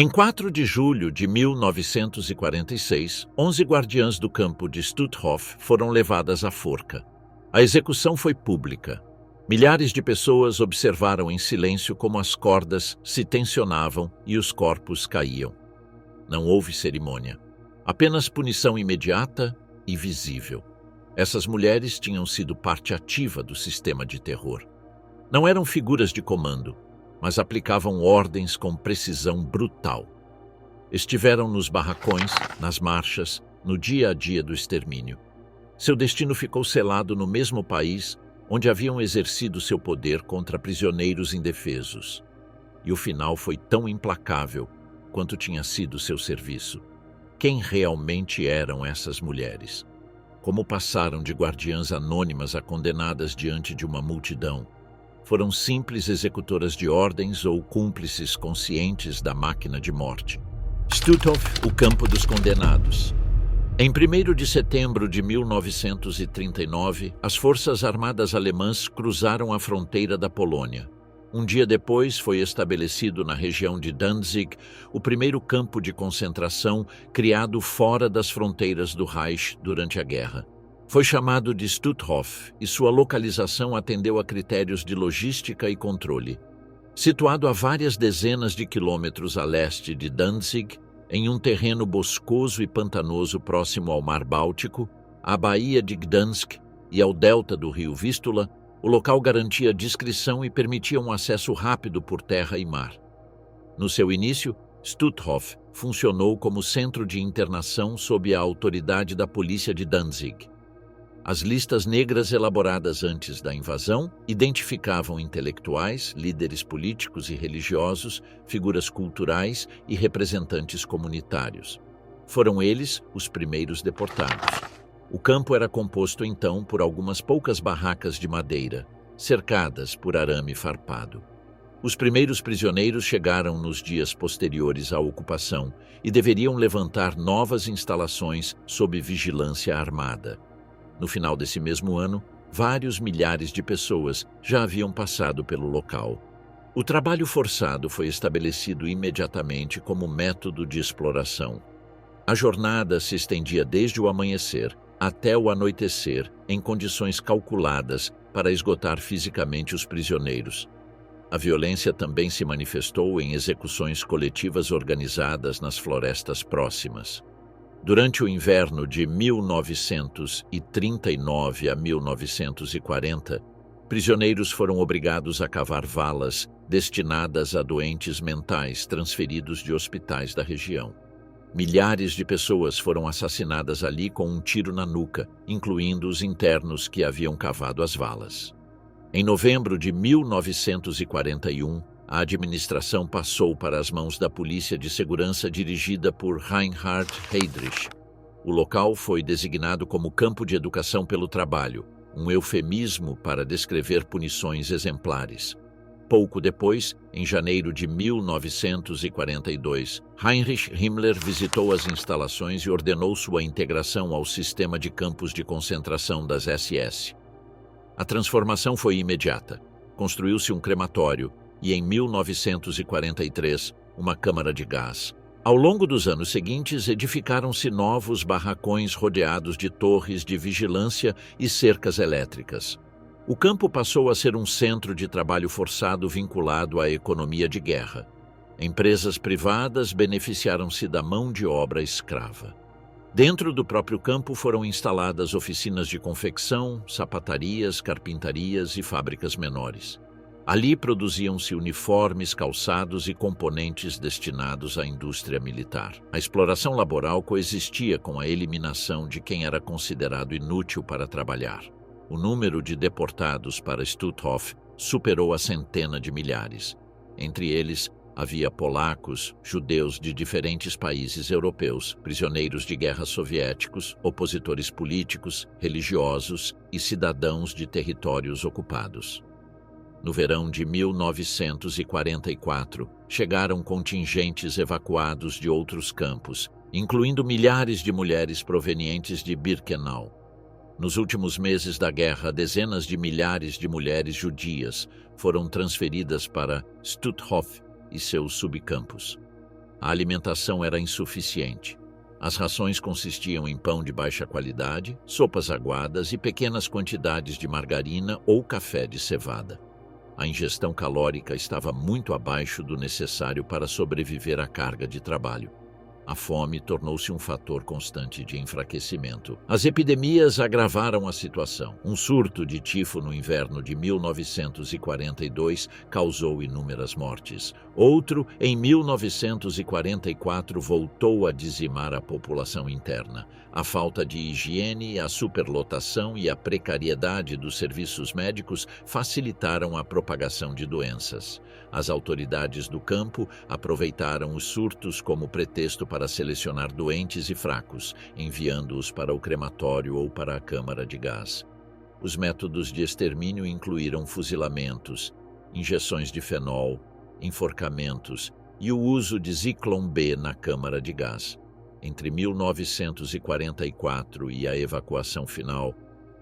Em 4 de julho de 1946, 11 guardiãs do campo de Stutthof foram levadas à forca. A execução foi pública. Milhares de pessoas observaram em silêncio como as cordas se tensionavam e os corpos caíam. Não houve cerimônia. Apenas punição imediata e visível. Essas mulheres tinham sido parte ativa do sistema de terror. Não eram figuras de comando, mas aplicavam ordens com precisão brutal. Estiveram nos barracões, nas marchas, no dia a dia do extermínio. Seu destino ficou selado no mesmo país onde haviam exercido seu poder contra prisioneiros indefesos. E o final foi tão implacável quanto tinha sido seu serviço. Quem realmente eram essas mulheres? Como passaram de guardiãs anônimas a condenadas diante de uma multidão? Foram simples executoras de ordens ou cúmplices conscientes da máquina de morte? Stutthof, o campo dos condenados. Em 1º de setembro de 1939, as forças armadas alemãs cruzaram a fronteira da Polônia. Um dia depois, foi estabelecido na região de Danzig o primeiro campo de concentração criado fora das fronteiras do Reich durante a guerra. Foi chamado de Stutthof e sua localização atendeu a critérios de logística e controle. Situado a várias dezenas de quilômetros a leste de Danzig, em um terreno boscoso e pantanoso próximo ao Mar Báltico, à Baía de Gdansk e ao delta do rio Vístula, o local garantia discrição e permitia um acesso rápido por terra e mar. No seu início, Stutthof funcionou como centro de internação sob a autoridade da polícia de Danzig. As listas negras elaboradas antes da invasão identificavam intelectuais, líderes políticos e religiosos, figuras culturais e representantes comunitários. Foram eles os primeiros deportados. O campo era composto então por algumas poucas barracas de madeira, cercadas por arame farpado. Os primeiros prisioneiros chegaram nos dias posteriores à ocupação e deveriam levantar novas instalações sob vigilância armada. No final desse mesmo ano, vários milhares de pessoas já haviam passado pelo local. O trabalho forçado foi estabelecido imediatamente como método de exploração. A jornada se estendia desde o amanhecer até o anoitecer, em condições calculadas para esgotar fisicamente os prisioneiros. A violência também se manifestou em execuções coletivas organizadas nas florestas próximas. Durante o inverno de 1939 a 1940, prisioneiros foram obrigados a cavar valas destinadas a doentes mentais transferidos de hospitais da região. Milhares de pessoas foram assassinadas ali com um tiro na nuca, incluindo os internos que haviam cavado as valas. Em novembro de 1941, a administração passou para as mãos da Polícia de Segurança dirigida por Reinhard Heydrich. O local foi designado como Campo de Educação pelo Trabalho, um eufemismo para descrever punições exemplares. Pouco depois, em janeiro de 1942, Heinrich Himmler visitou as instalações e ordenou sua integração ao sistema de campos de concentração das SS. A transformação foi imediata. Construiu-se um crematório e, em 1943, uma câmara de gás. Ao longo dos anos seguintes, edificaram-se novos barracões rodeados de torres de vigilância e cercas elétricas. O campo passou a ser um centro de trabalho forçado vinculado à economia de guerra. Empresas privadas beneficiaram-se da mão de obra escrava. Dentro do próprio campo foram instaladas oficinas de confecção, sapatarias, carpintarias e fábricas menores. Ali produziam-se uniformes, calçados e componentes destinados à indústria militar. A exploração laboral coexistia com a eliminação de quem era considerado inútil para trabalhar. O número de deportados para Stutthof superou a centena de milhares. Entre eles, havia polacos, judeus de diferentes países europeus, prisioneiros de guerra soviéticos, opositores políticos, religiosos e cidadãos de territórios ocupados. No verão de 1944, chegaram contingentes evacuados de outros campos, incluindo milhares de mulheres provenientes de Birkenau. Nos últimos meses da guerra, dezenas de milhares de mulheres judias foram transferidas para Stutthof e seus subcampos. A alimentação era insuficiente. As rações consistiam em pão de baixa qualidade, sopas aguadas e pequenas quantidades de margarina ou café de cevada. A ingestão calórica estava muito abaixo do necessário para sobreviver à carga de trabalho. A fome tornou-se um fator constante de enfraquecimento. As epidemias agravaram a situação. Um surto de tifo no inverno de 1942 causou inúmeras mortes. Outro, em 1944, voltou a dizimar a população interna. A falta de higiene, a superlotação e a precariedade dos serviços médicos facilitaram a propagação de doenças. As autoridades do campo aproveitaram os surtos como pretexto para selecionar doentes e fracos, enviando-os para o crematório ou para a câmara de gás. Os métodos de extermínio incluíram fuzilamentos, injeções de fenol, enforcamentos e o uso de Zyklon B na câmara de gás. Entre 1944 e a evacuação final,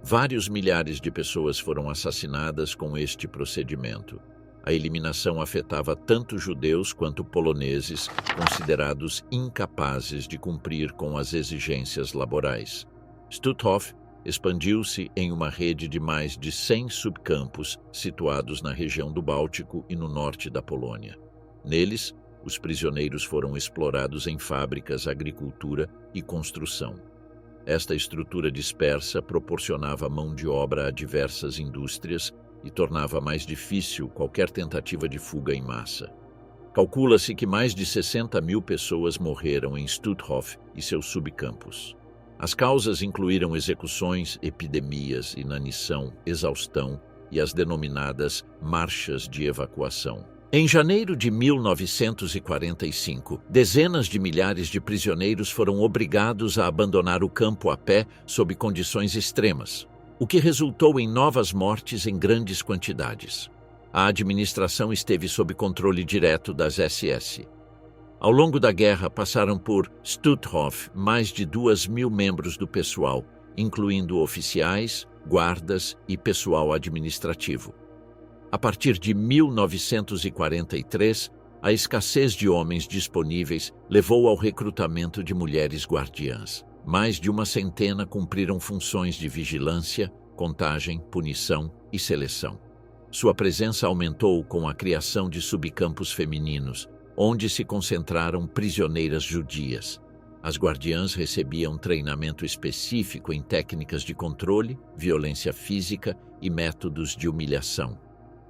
vários milhares de pessoas foram assassinadas com este procedimento. A eliminação afetava tanto judeus quanto poloneses, considerados incapazes de cumprir com as exigências laborais. Stutthof expandiu-se em uma rede de mais de 100 subcampos situados na região do Báltico e no norte da Polônia. Neles, os prisioneiros foram explorados em fábricas, agricultura e construção. Esta estrutura dispersa proporcionava mão de obra a diversas indústrias e tornava mais difícil qualquer tentativa de fuga em massa. Calcula-se que mais de 60.000 pessoas morreram em Stutthof e seus subcampos. As causas incluíram execuções, epidemias, inanição, exaustão e as denominadas marchas de evacuação. Em janeiro de 1945, dezenas de milhares de prisioneiros foram obrigados a abandonar o campo a pé sob condições extremas, o que resultou em novas mortes em grandes quantidades. A administração esteve sob controle direto das SS. Ao longo da guerra, passaram por Stutthof mais de 2.000 membros do pessoal, incluindo oficiais, guardas e pessoal administrativo. A partir de 1943, a escassez de homens disponíveis levou ao recrutamento de mulheres guardiãs. Mais de uma centena cumpriram funções de vigilância, contagem, punição e seleção. Sua presença aumentou com a criação de subcampos femininos, onde se concentraram prisioneiras judias. As guardiãs recebiam treinamento específico em técnicas de controle, violência física e métodos de humilhação.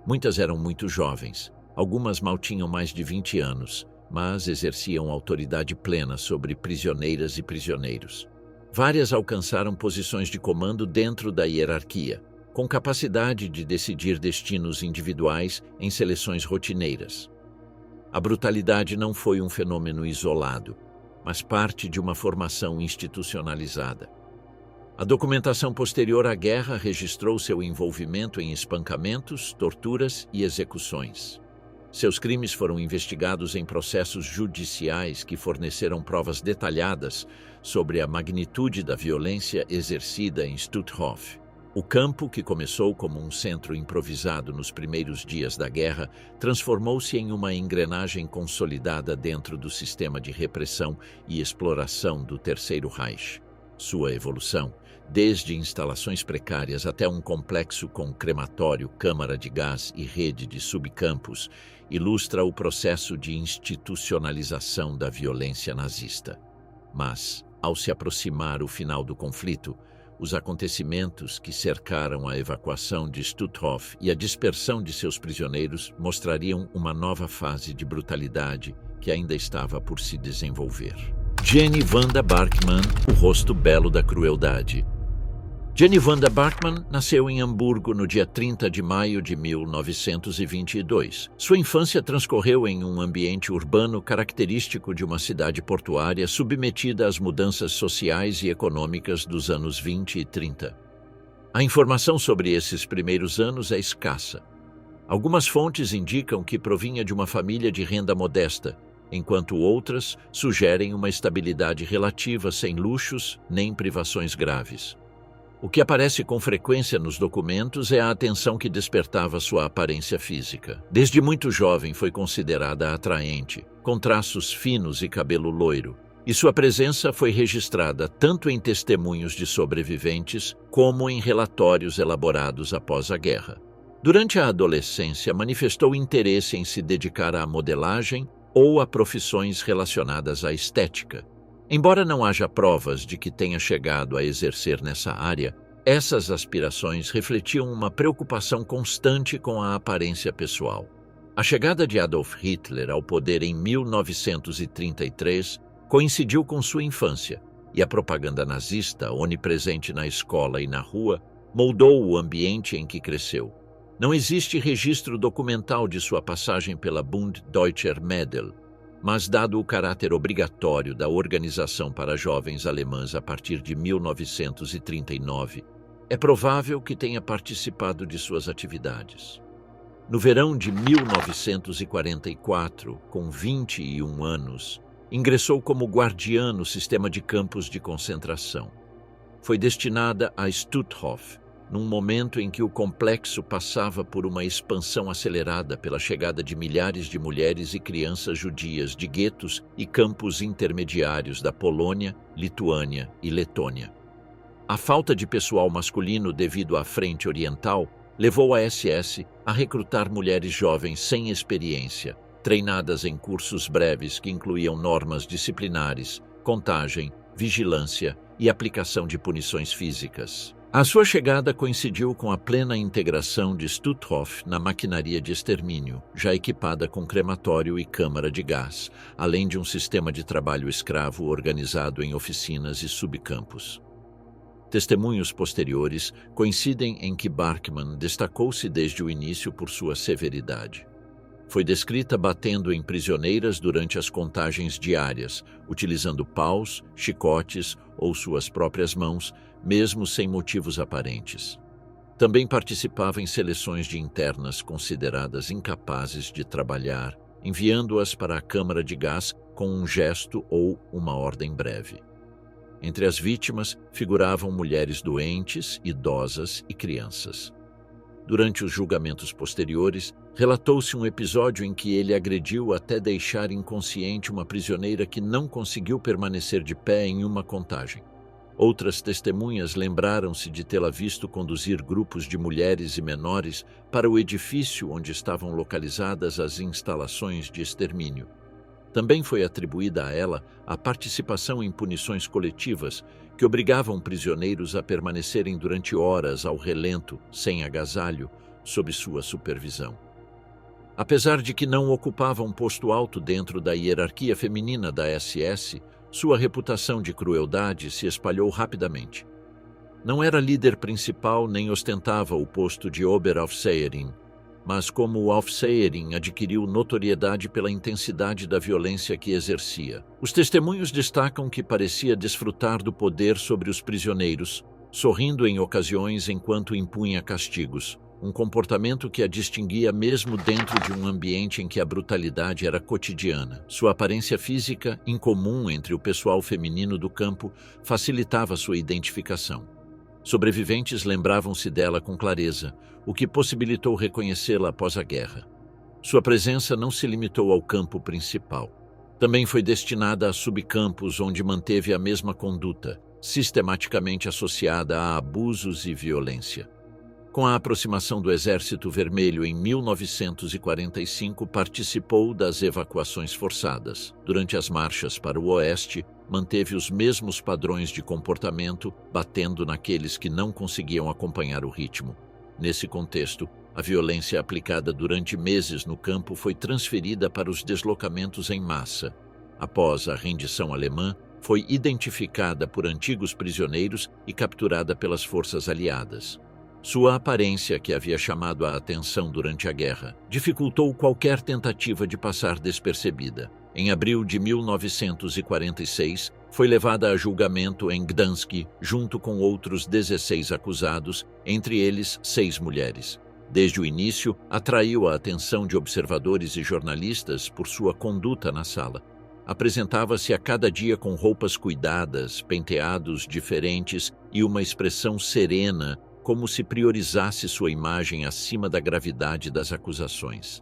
Muitas eram muito jovens, algumas mal tinham mais de 20 anos, mas exerciam autoridade plena sobre prisioneiras e prisioneiros. Várias alcançaram posições de comando dentro da hierarquia, com capacidade de decidir destinos individuais em seleções rotineiras. A brutalidade não foi um fenômeno isolado, mas parte de uma formação institucionalizada. A documentação posterior à guerra registrou seu envolvimento em espancamentos, torturas e execuções. Seus crimes foram investigados em processos judiciais que forneceram provas detalhadas sobre a magnitude da violência exercida em Stutthof. O campo, que começou como um centro improvisado nos primeiros dias da guerra, transformou-se em uma engrenagem consolidada dentro do sistema de repressão e exploração do Terceiro Reich. Sua evolução, desde instalações precárias até um complexo com crematório, câmara de gás e rede de subcampos, ilustra o processo de institucionalização da violência nazista. Mas, ao se aproximar o final do conflito, os acontecimentos que cercaram a evacuação de Stutthof e a dispersão de seus prisioneiros mostrariam uma nova fase de brutalidade que ainda estava por se desenvolver. Jenny Wanda Bachmann, o rosto belo da crueldade. Jenny Wanda Bachmann nasceu em Hamburgo no dia 30 de maio de 1922. Sua infância transcorreu em um ambiente urbano característico de uma cidade portuária submetida às mudanças sociais e econômicas dos anos 20 e 30. A informação sobre esses primeiros anos é escassa. Algumas fontes indicam que provinha de uma família de renda modesta, enquanto outras sugerem uma estabilidade relativa sem luxos nem privações graves. O que aparece com frequência nos documentos é a atenção que despertava sua aparência física. Desde muito jovem foi considerada atraente, com traços finos e cabelo loiro, e sua presença foi registrada tanto em testemunhos de sobreviventes como em relatórios elaborados após a guerra. Durante a adolescência, manifestou interesse em se dedicar à modelagem ou a profissões relacionadas à estética. Embora não haja provas de que tenha chegado a exercer nessa área, essas aspirações refletiam uma preocupação constante com a aparência pessoal. A chegada de Adolf Hitler ao poder em 1933 coincidiu com sua infância, e a propaganda nazista, onipresente na escola e na rua, moldou o ambiente em que cresceu. Não existe registro documental de sua passagem pela Bund Deutscher Mädel, mas dado o caráter obrigatório da Organização para Jovens Alemãs a partir de 1939, é provável que tenha participado de suas atividades. No verão de 1944, com 21 anos, ingressou como guardiã no sistema de campos de concentração. Foi destinada a Stutthof, num momento em que o complexo passava por uma expansão acelerada pela chegada de milhares de mulheres e crianças judias de guetos e campos intermediários da Polônia, Lituânia e Letônia. A falta de pessoal masculino devido à Frente Oriental levou a SS a recrutar mulheres jovens sem experiência, treinadas em cursos breves que incluíam normas disciplinares, contagem, vigilância e aplicação de punições físicas. A sua chegada coincidiu com a plena integração de Stutthof na maquinaria de extermínio, já equipada com crematório e câmara de gás, além de um sistema de trabalho escravo organizado em oficinas e subcampos. Testemunhos posteriores coincidem em que Barkmann destacou-se desde o início por sua severidade. Foi descrita batendo em prisioneiras durante as contagens diárias, utilizando paus, chicotes ou suas próprias mãos, mesmo sem motivos aparentes. Também participava em seleções de internas consideradas incapazes de trabalhar, enviando-as para a câmara de gás com um gesto ou uma ordem breve. Entre as vítimas figuravam mulheres doentes, idosas e crianças. Durante os julgamentos posteriores, relatou-se um episódio em que ele agrediu até deixar inconsciente uma prisioneira que não conseguiu permanecer de pé em uma contagem. Outras testemunhas lembraram-se de tê-la visto conduzir grupos de mulheres e menores para o edifício onde estavam localizadas as instalações de extermínio. Também foi atribuída a ela a participação em punições coletivas que obrigavam prisioneiros a permanecerem durante horas ao relento, sem agasalho, sob sua supervisão. Apesar de que não ocupava um posto alto dentro da hierarquia feminina da SS, sua reputação de crueldade se espalhou rapidamente. Não era líder principal nem ostentava o posto de Oberaufseherin, mas como Aufseherin adquiriu notoriedade pela intensidade da violência que exercia. Os testemunhos destacam que parecia desfrutar do poder sobre os prisioneiros, sorrindo em ocasiões enquanto impunha castigos, um comportamento que a distinguia mesmo dentro de um ambiente em que a brutalidade era cotidiana. Sua aparência física, incomum entre o pessoal feminino do campo, facilitava sua identificação. Sobreviventes lembravam-se dela com clareza, o que possibilitou reconhecê-la após a guerra. Sua presença não se limitou ao campo principal. Também foi destinada a subcampos onde manteve a mesma conduta, sistematicamente associada a abusos e violência. Com a aproximação do Exército Vermelho em 1945, participou das evacuações forçadas. Durante as marchas para o oeste, manteve os mesmos padrões de comportamento, batendo naqueles que não conseguiam acompanhar o ritmo. Nesse contexto, a violência aplicada durante meses no campo foi transferida para os deslocamentos em massa. Após a rendição alemã, foi identificada por antigos prisioneiros e capturada pelas forças aliadas. Sua aparência, que havia chamado a atenção durante a guerra, dificultou qualquer tentativa de passar despercebida. Em abril de 1946, foi levada a julgamento em Gdansk, junto com outros 16 acusados, entre eles 6 mulheres. Desde o início, atraiu a atenção de observadores e jornalistas por sua conduta na sala. Apresentava-se a cada dia com roupas cuidadas, penteados diferentes e uma expressão serena, como se priorizasse sua imagem acima da gravidade das acusações.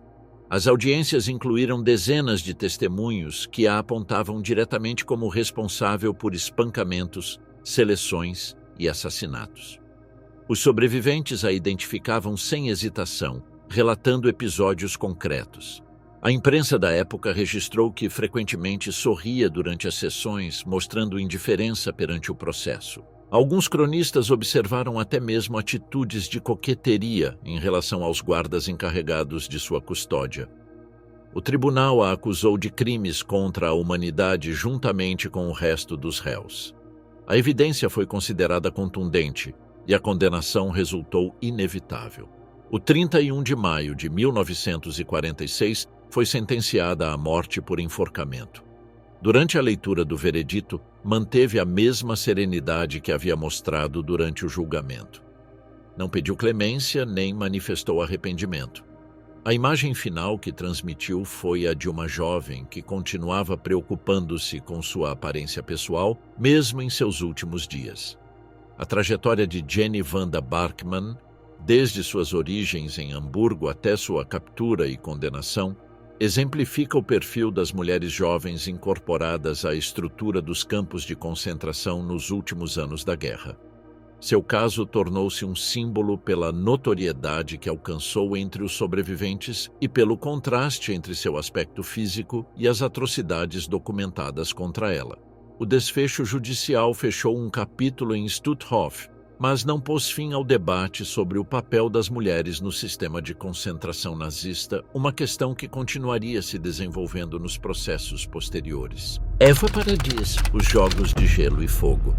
As audiências incluíram dezenas de testemunhos que a apontavam diretamente como responsável por espancamentos, seleções e assassinatos. Os sobreviventes a identificavam sem hesitação, relatando episódios concretos. A imprensa da época registrou que frequentemente sorria durante as sessões, mostrando indiferença perante o processo. Alguns cronistas observaram até mesmo atitudes de coqueteria em relação aos guardas encarregados de sua custódia. O tribunal a acusou de crimes contra a humanidade juntamente com o resto dos réus. A evidência foi considerada contundente e a condenação resultou inevitável. O 31 de maio de 1946 foi sentenciada à morte por enforcamento. Durante a leitura do veredito, manteve a mesma serenidade que havia mostrado durante o julgamento. Não pediu clemência nem manifestou arrependimento. A imagem final que transmitiu foi a de uma jovem que continuava preocupando-se com sua aparência pessoal, mesmo em seus últimos dias. A trajetória de Jenny Wanda Barkmann, desde suas origens em Hamburgo até sua captura e condenação, exemplifica o perfil das mulheres jovens incorporadas à estrutura dos campos de concentração nos últimos anos da guerra. Seu caso tornou-se um símbolo pela notoriedade que alcançou entre os sobreviventes e pelo contraste entre seu aspecto físico e as atrocidades documentadas contra ela. O desfecho judicial fechou um capítulo em Stutthof, mas não pôs fim ao debate sobre o papel das mulheres no sistema de concentração nazista, uma questão que continuaria se desenvolvendo nos processos posteriores. Eva Paradis, os Jogos de Gelo e Fogo.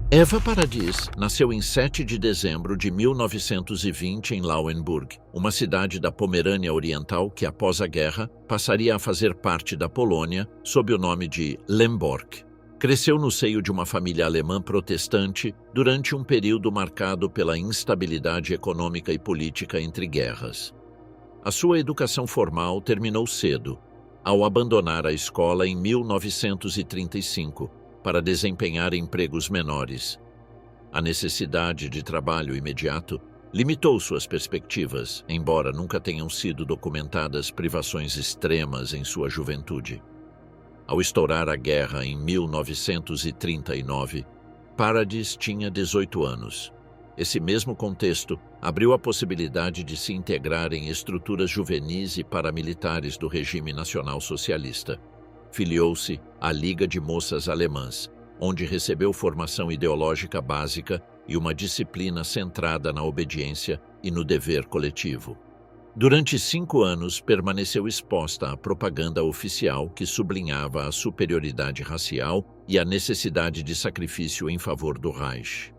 Eva Paradis nasceu em 7 de dezembro de 1920 em Lauenburg, uma cidade da Pomerânia Oriental que, após a guerra, passaria a fazer parte da Polônia sob o nome de Lemborg. Cresceu no seio de uma família alemã protestante durante um período marcado pela instabilidade econômica e política entre guerras. A sua educação formal terminou cedo, ao abandonar a escola em 1935 para desempenhar empregos menores. A necessidade de trabalho imediato limitou suas perspectivas, embora nunca tenham sido documentadas privações extremas em sua juventude. Ao estourar a guerra em 1939, Paradis tinha 18 anos. Esse mesmo contexto abriu a possibilidade de se integrar em estruturas juvenis e paramilitares do regime nacional socialista. Filiou-se à Liga de Moças Alemãs, onde recebeu formação ideológica básica e uma disciplina centrada na obediência e no dever coletivo. Durante 5 anos, permaneceu exposta à propaganda oficial que sublinhava a superioridade racial e a necessidade de sacrifício em favor do Reich.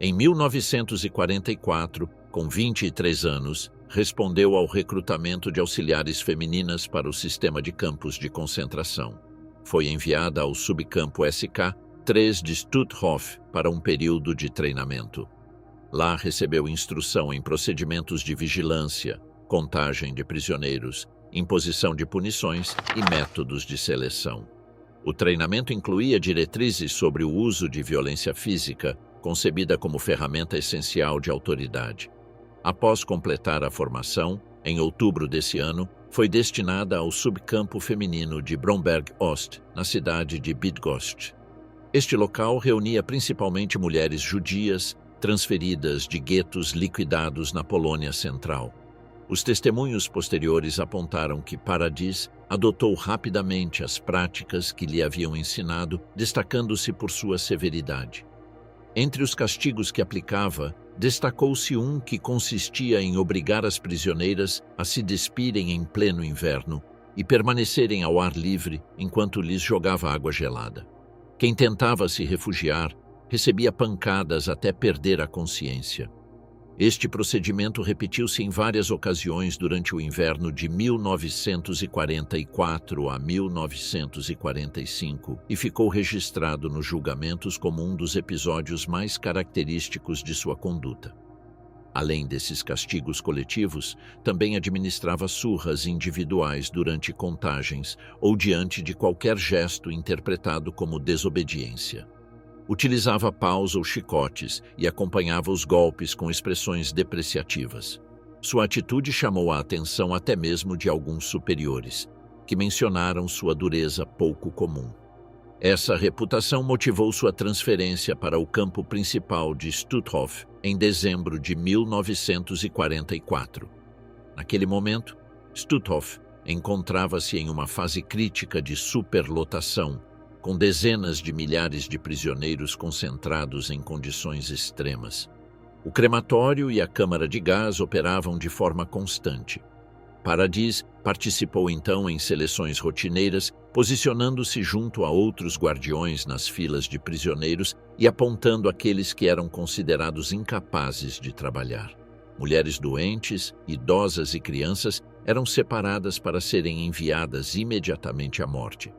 Em 1944, com 23 anos, respondeu ao recrutamento de auxiliares femininas para o sistema de campos de concentração. Foi enviada ao subcampo SK-3 de Stutthof para um período de treinamento. Lá recebeu instrução em procedimentos de vigilância, contagem de prisioneiros, imposição de punições e métodos de seleção. O treinamento incluía diretrizes sobre o uso de violência física, concebida como ferramenta essencial de autoridade. Após completar a formação, em outubro desse ano, foi destinada ao subcampo feminino de Bromberg-Ost, na cidade de Bydgoszcz. Este local reunia principalmente mulheres judias, transferidas de guetos liquidados na Polônia Central. Os testemunhos posteriores apontaram que Paradis adotou rapidamente as práticas que lhe haviam ensinado, destacando-se por sua severidade. Entre os castigos que aplicava, destacou-se um que consistia em obrigar as prisioneiras a se despirem em pleno inverno e permanecerem ao ar livre enquanto lhes jogava água gelada. Quem tentava se refugiar recebia pancadas até perder a consciência. Este procedimento repetiu-se em várias ocasiões durante o inverno de 1944 a 1945 e ficou registrado nos julgamentos como um dos episódios mais característicos de sua conduta. Além desses castigos coletivos, também administrava surras individuais durante contagens ou diante de qualquer gesto interpretado como desobediência. Utilizava paus ou chicotes e acompanhava os golpes com expressões depreciativas. Sua atitude chamou a atenção até mesmo de alguns superiores, que mencionaram sua dureza pouco comum. Essa reputação motivou sua transferência para o campo principal de Stutthof em dezembro de 1944. Naquele momento, Stutthof encontrava-se em uma fase crítica de superlotação, com dezenas de milhares de prisioneiros concentrados em condições extremas. O crematório e a câmara de gás operavam de forma constante. Paradis participou então em seleções rotineiras, posicionando-se junto a outros guardiões nas filas de prisioneiros e apontando aqueles que eram considerados incapazes de trabalhar. Mulheres doentes, idosas e crianças eram separadas para serem enviadas imediatamente à morte.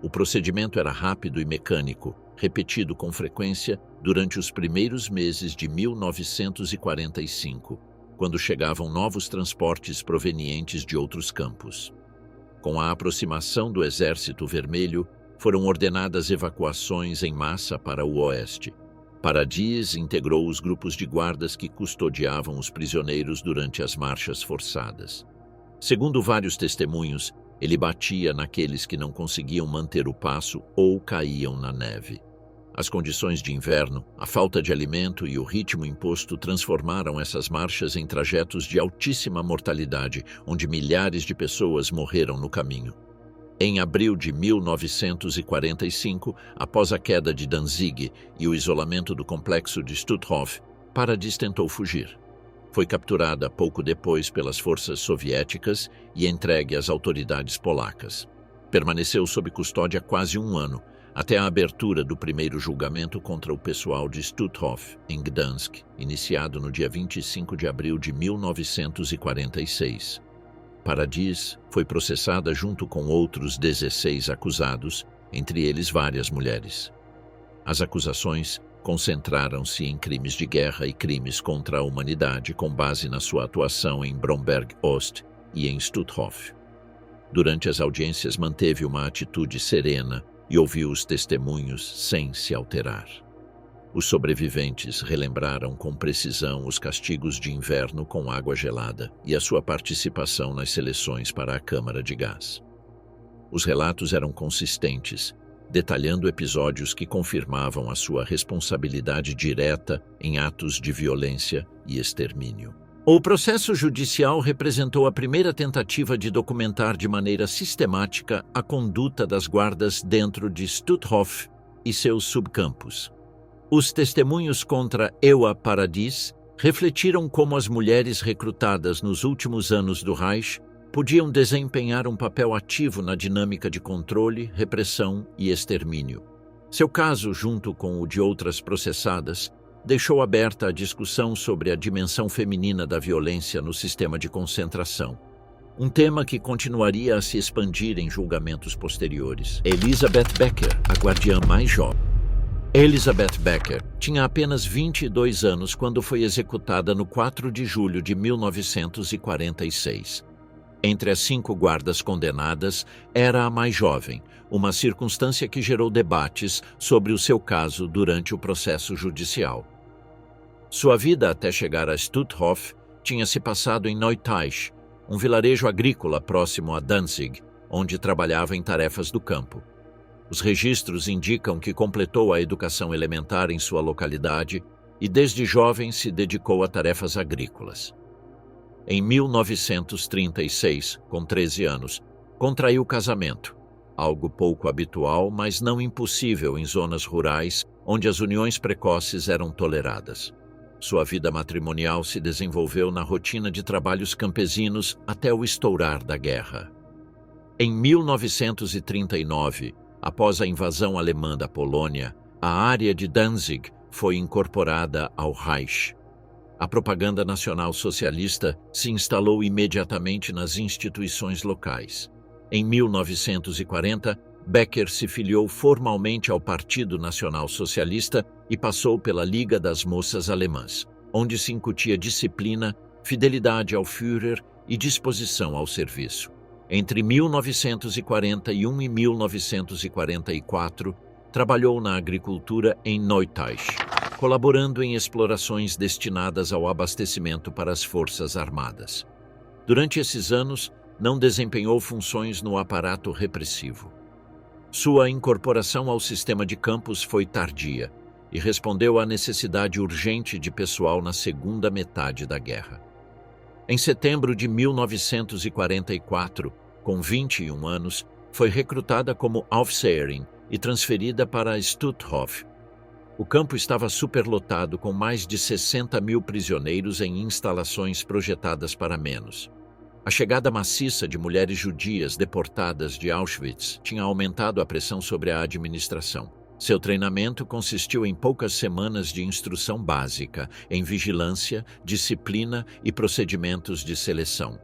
O procedimento era rápido e mecânico, repetido com frequência durante os primeiros meses de 1945, quando chegavam novos transportes provenientes de outros campos. Com a aproximação do Exército Vermelho, foram ordenadas evacuações em massa para o oeste. Paradis integrou os grupos de guardas que custodiavam os prisioneiros durante as marchas forçadas. Segundo vários testemunhos, ele batia naqueles que não conseguiam manter o passo ou caíam na neve. As condições de inverno, a falta de alimento e o ritmo imposto transformaram essas marchas em trajetos de altíssima mortalidade, onde milhares de pessoas morreram no caminho. Em abril de 1945, após a queda de Danzig e o isolamento do complexo de Stutthof, Paradis tentou fugir. Foi capturada pouco depois pelas forças soviéticas e entregue às autoridades polacas. Permaneceu sob custódia quase um ano, até a abertura do primeiro julgamento contra o pessoal de Stutthof, em Gdansk, iniciado no dia 25 de abril de 1946. Paradis foi processada junto com outros 16 acusados, entre eles várias mulheres. As acusações concentraram-se em crimes de guerra e crimes contra a humanidade com base na sua atuação em Bromberg-Ost e em Stutthof. Durante as audiências manteve uma atitude serena e ouviu os testemunhos sem se alterar. Os sobreviventes relembraram com precisão os castigos de inverno com água gelada e a sua participação nas seleções para a câmara de gás. Os relatos eram consistentes, detalhando episódios que confirmavam a sua responsabilidade direta em atos de violência e extermínio. O processo judicial representou a primeira tentativa de documentar de maneira sistemática a conduta das guardas dentro de Stutthof e seus subcampos. Os testemunhos contra Ewa Paradis refletiram como as mulheres recrutadas nos últimos anos do Reich podiam desempenhar um papel ativo na dinâmica de controle, repressão e extermínio. Seu caso, junto com o de outras processadas, deixou aberta a discussão sobre a dimensão feminina da violência no sistema de concentração, um tema que continuaria a se expandir em julgamentos posteriores. Elisabeth Becker, a guardiã mais jovem. Elisabeth Becker tinha apenas 22 anos quando foi executada no 4 de julho de 1946. Entre as 5 guardas condenadas, era a mais jovem, uma circunstância que gerou debates sobre o seu caso durante o processo judicial. Sua vida até chegar a Stutthof tinha se passado em Neuteich, um vilarejo agrícola próximo a Danzig, onde trabalhava em tarefas do campo. Os registros indicam que completou a educação elementar em sua localidade e desde jovem se dedicou a tarefas agrícolas. Em 1936, com 13 anos, contraiu casamento, algo pouco habitual, mas não impossível em zonas rurais onde as uniões precoces eram toleradas. Sua vida matrimonial se desenvolveu na rotina de trabalhos campesinos até o estourar da guerra. Em 1939, após a invasão alemã da Polônia, a área de Danzig foi incorporada ao Reich. A propaganda nacional socialista se instalou imediatamente nas instituições locais. Em 1940, Becker se filiou formalmente ao Partido Nacional Socialista e passou pela Liga das Moças Alemãs, onde se incutia disciplina, fidelidade ao Führer e disposição ao serviço. Entre 1941 e 1944, trabalhou na agricultura em Neutáich, colaborando em explorações destinadas ao abastecimento para as forças armadas. Durante esses anos, não desempenhou funções no aparato repressivo. Sua incorporação ao sistema de campos foi tardia e respondeu à necessidade urgente de pessoal na segunda metade da guerra. Em setembro de 1944, com 21 anos, foi recrutada como Aufseherin e transferida para Stutthof. O campo estava superlotado com mais de 60.000 prisioneiros em instalações projetadas para menos. A chegada maciça de mulheres judias deportadas de Auschwitz tinha aumentado a pressão sobre a administração. Seu treinamento consistiu em poucas semanas de instrução básica, em vigilância, disciplina e procedimentos de seleção.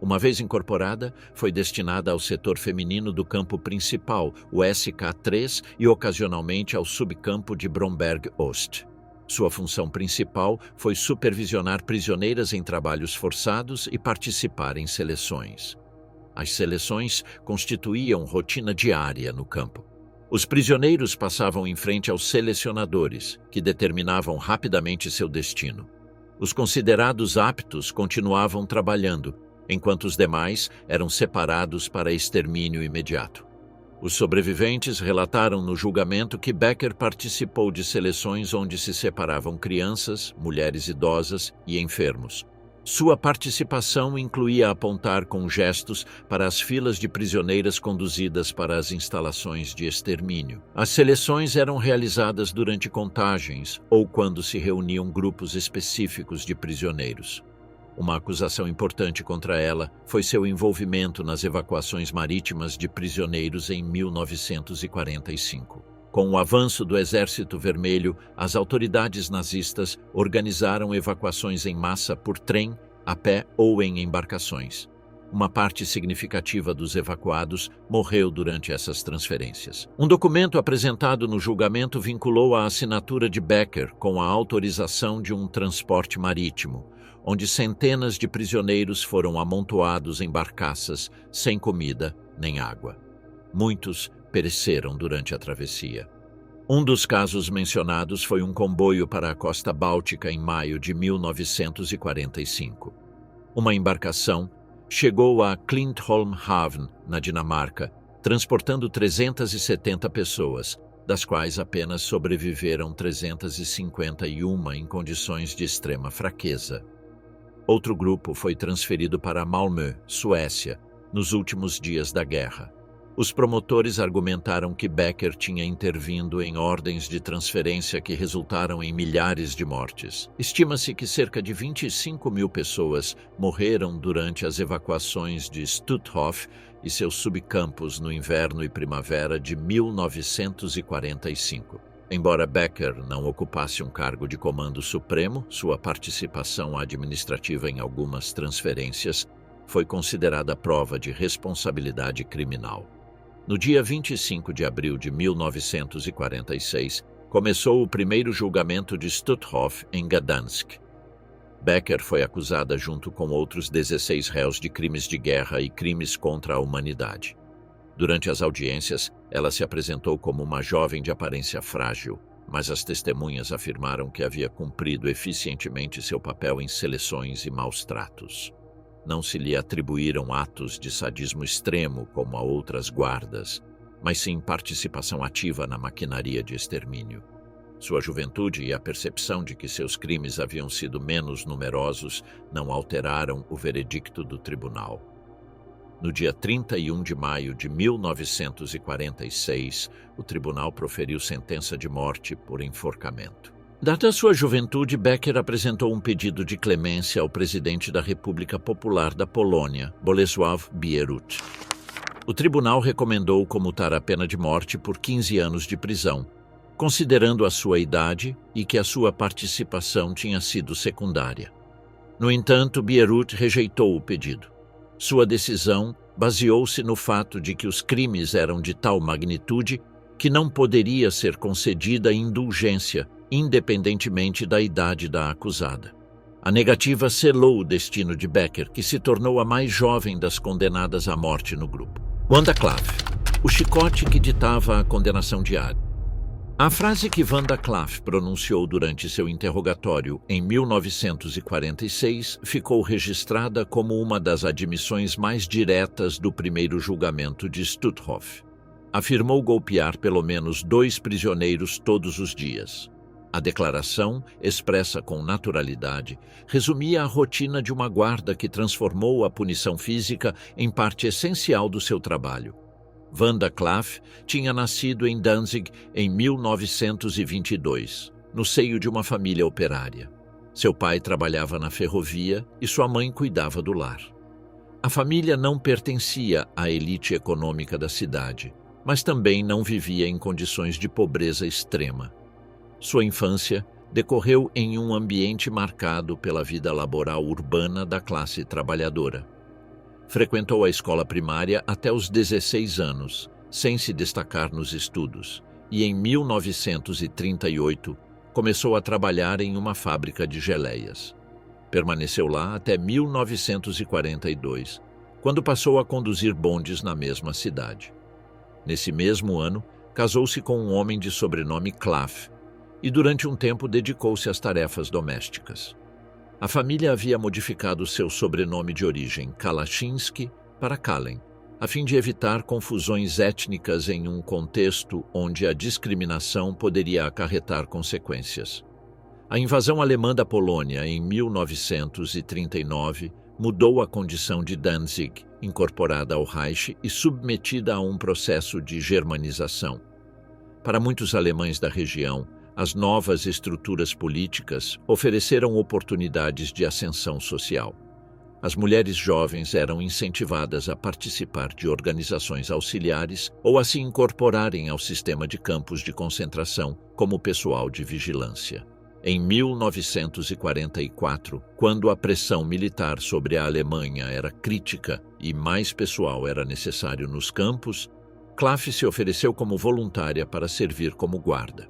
Uma vez incorporada, foi destinada ao setor feminino do campo principal, o SK3, e ocasionalmente ao subcampo de Bromberg-Ost. Sua função principal foi supervisionar prisioneiras em trabalhos forçados e participar em seleções. As seleções constituíam rotina diária no campo. Os prisioneiros passavam em frente aos selecionadores, que determinavam rapidamente seu destino. Os considerados aptos continuavam trabalhando, enquanto os demais eram separados para extermínio imediato. Os sobreviventes relataram no julgamento que Becker participou de seleções onde se separavam crianças, mulheres idosas e enfermos. Sua participação incluía apontar com gestos para as filas de prisioneiras conduzidas para as instalações de extermínio. As seleções eram realizadas durante contagens ou quando se reuniam grupos específicos de prisioneiros. Uma acusação importante contra ela foi seu envolvimento nas evacuações marítimas de prisioneiros em 1945. Com o avanço do Exército Vermelho, as autoridades nazistas organizaram evacuações em massa por trem, a pé ou em embarcações. Uma parte significativa dos evacuados morreu durante essas transferências. Um documento apresentado no julgamento vinculou a assinatura de Becker com a autorização de um transporte marítimo, onde centenas de prisioneiros foram amontoados em barcaças, sem comida nem água. Muitos pereceram durante a travessia. Um dos casos mencionados foi um comboio para a costa báltica em maio de 1945. Uma embarcação chegou a Klintholm Haven, na Dinamarca, transportando 370 pessoas, das quais apenas sobreviveram 351 em condições de extrema fraqueza. Outro grupo foi transferido para Malmö, Suécia, nos últimos dias da guerra. Os promotores argumentaram que Becker tinha intervindo em ordens de transferência que resultaram em milhares de mortes. Estima-se que cerca de 25.000 pessoas morreram durante as evacuações de Stutthof e seus subcampos no inverno e primavera de 1945. Embora Becker não ocupasse um cargo de comando supremo, sua participação administrativa em algumas transferências foi considerada prova de responsabilidade criminal. No dia 25 de abril de 1946, começou o primeiro julgamento de Stutthof em Gdansk. Becker foi acusada junto com outros 16 réus de crimes de guerra e crimes contra a humanidade. Durante as audiências, ela se apresentou como uma jovem de aparência frágil, mas as testemunhas afirmaram que havia cumprido eficientemente seu papel em seleções e maus tratos. Não se lhe atribuíram atos de sadismo extremo como a outras guardas, mas sim participação ativa na maquinaria de extermínio. Sua juventude e a percepção de que seus crimes haviam sido menos numerosos não alteraram o veredicto do tribunal. No dia 31 de maio de 1946, o tribunal proferiu sentença de morte por enforcamento. Dada sua juventude, Becker apresentou um pedido de clemência ao presidente da República Popular da Polônia, Bolesław Bierut. O tribunal recomendou comutar a pena de morte por 15 anos de prisão, considerando a sua idade e que a sua participação tinha sido secundária. No entanto, Bierut rejeitou o pedido. Sua decisão baseou-se no fato de que os crimes eram de tal magnitude que não poderia ser concedida indulgência, independentemente da idade da acusada. A negativa selou o destino de Becker, que se tornou a mais jovem das condenadas à morte no grupo. Wanda Klaff, o chicote que ditava a condenação diária. A frase que Wanda Clough pronunciou durante seu interrogatório em 1946 ficou registrada como uma das admissões mais diretas do primeiro julgamento de Stutthof. Afirmou golpear pelo menos 2 prisioneiros todos os dias. A declaração, expressa com naturalidade, resumia a rotina de uma guarda que transformou a punição física em parte essencial do seu trabalho. Wanda Clough tinha nascido em Danzig em 1922, no seio de uma família operária. Seu pai trabalhava na ferrovia e sua mãe cuidava do lar. A família não pertencia à elite econômica da cidade, mas também não vivia em condições de pobreza extrema. Sua infância decorreu em um ambiente marcado pela vida laboral urbana da classe trabalhadora. Frequentou a escola primária até os 16 anos, sem se destacar nos estudos, e em 1938 começou a trabalhar em uma fábrica de geleias. Permaneceu lá até 1942, quando passou a conduzir bondes na mesma cidade. Nesse mesmo ano, casou-se com um homem de sobrenome Clough e durante um tempo dedicou-se às tarefas domésticas. A família havia modificado seu sobrenome de origem, Kalachinsky, para Kallen, a fim de evitar confusões étnicas em um contexto onde a discriminação poderia acarretar consequências. A invasão alemã da Polônia em 1939 mudou a condição de Danzig, incorporada ao Reich e submetida a um processo de germanização. Para muitos alemães da região, as novas estruturas políticas ofereceram oportunidades de ascensão social. As mulheres jovens eram incentivadas a participar de organizações auxiliares ou a se incorporarem ao sistema de campos de concentração como pessoal de vigilância. Em 1944, quando a pressão militar sobre a Alemanha era crítica e mais pessoal era necessário nos campos, Clough se ofereceu como voluntária para servir como guarda.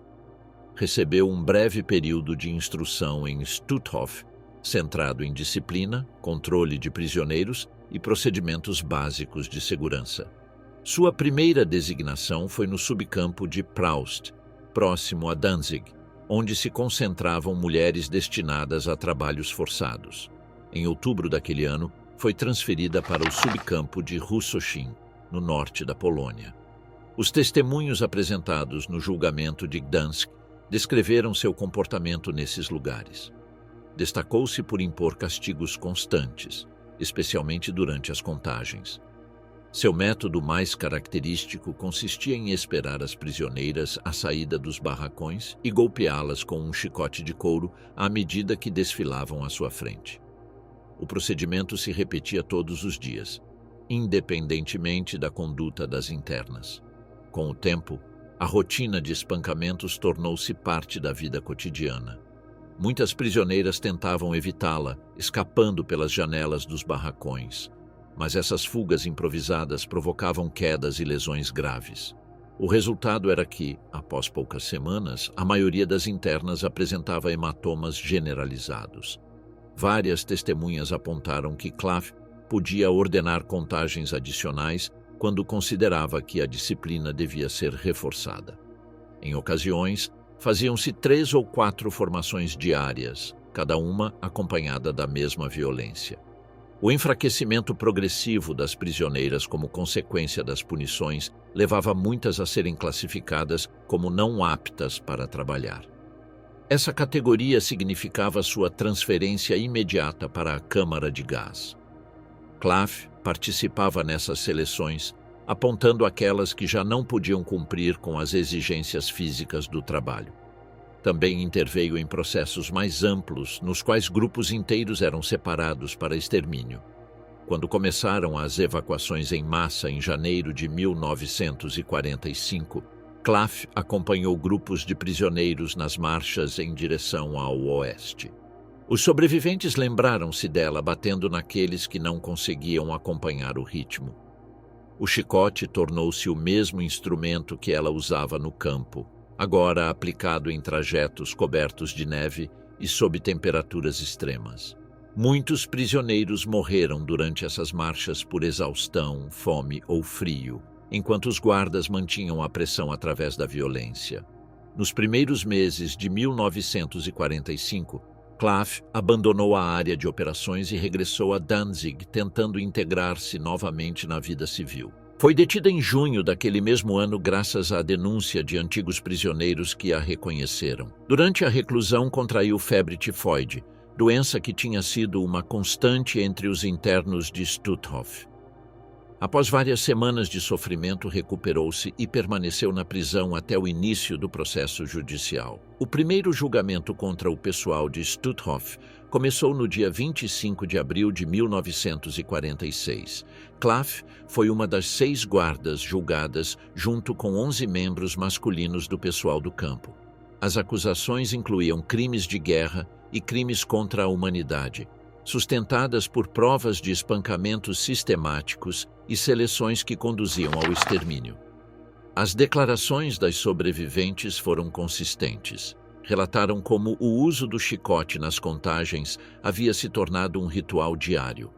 Recebeu um breve período de instrução em Stutthof, centrado em disciplina, controle de prisioneiros e procedimentos básicos de segurança. Sua primeira designação foi no subcampo de Praust, próximo a Danzig, onde se concentravam mulheres destinadas a trabalhos forçados. Em outubro daquele ano, foi transferida para o subcampo de Rusochin, no norte da Polônia. Os testemunhos apresentados no julgamento de Gdansk descreveram seu comportamento nesses lugares. Destacou-se por impor castigos constantes, especialmente durante as contagens. Seu método mais característico consistia em esperar as prisioneiras à saída dos barracões e golpeá-las com um chicote de couro à medida que desfilavam à sua frente. O procedimento se repetia todos os dias, independentemente da conduta das internas. Com o tempo, a rotina de espancamentos tornou-se parte da vida cotidiana. Muitas prisioneiras tentavam evitá-la, escapando pelas janelas dos barracões, mas essas fugas improvisadas provocavam quedas e lesões graves. O resultado era que, após poucas semanas, a maioria das internas apresentava hematomas generalizados. Várias testemunhas apontaram que Clough podia ordenar contagens adicionais quando considerava que a disciplina devia ser reforçada. Em ocasiões, faziam-se 3 ou 4 formações diárias, cada uma acompanhada da mesma violência. O enfraquecimento progressivo das prisioneiras como consequência das punições levava muitas a serem classificadas como não aptas para trabalhar. Essa categoria significava sua transferência imediata para a câmara de gás. Clough participava nessas seleções, apontando aquelas que já não podiam cumprir com as exigências físicas do trabalho. Também interveio em processos mais amplos, nos quais grupos inteiros eram separados para extermínio. Quando começaram as evacuações em massa em janeiro de 1945, Clough acompanhou grupos de prisioneiros nas marchas em direção ao oeste. Os sobreviventes lembraram-se dela batendo naqueles que não conseguiam acompanhar o ritmo. O chicote tornou-se o mesmo instrumento que ela usava no campo, agora aplicado em trajetos cobertos de neve e sob temperaturas extremas. Muitos prisioneiros morreram durante essas marchas por exaustão, fome ou frio, enquanto os guardas mantinham a pressão através da violência. Nos primeiros meses de 1945, Klaff abandonou a área de operações e regressou a Danzig, tentando integrar-se novamente na vida civil. Foi detida em junho daquele mesmo ano graças à denúncia de antigos prisioneiros que a reconheceram. Durante a reclusão, contraiu febre tifoide, doença que tinha sido uma constante entre os internos de Stutthof. Após várias semanas de sofrimento, recuperou-se e permaneceu na prisão até o início do processo judicial. O primeiro julgamento contra o pessoal de Stutthof começou no dia 25 de abril de 1946. Klaff foi uma das 6 guardas julgadas, junto com 11 membros masculinos do pessoal do campo. As acusações incluíam crimes de guerra e crimes contra a humanidade, sustentadas por provas de espancamentos sistemáticos e seleções que conduziam ao extermínio. As declarações das sobreviventes foram consistentes. Relataram como o uso do chicote nas contagens havia se tornado um ritual diário.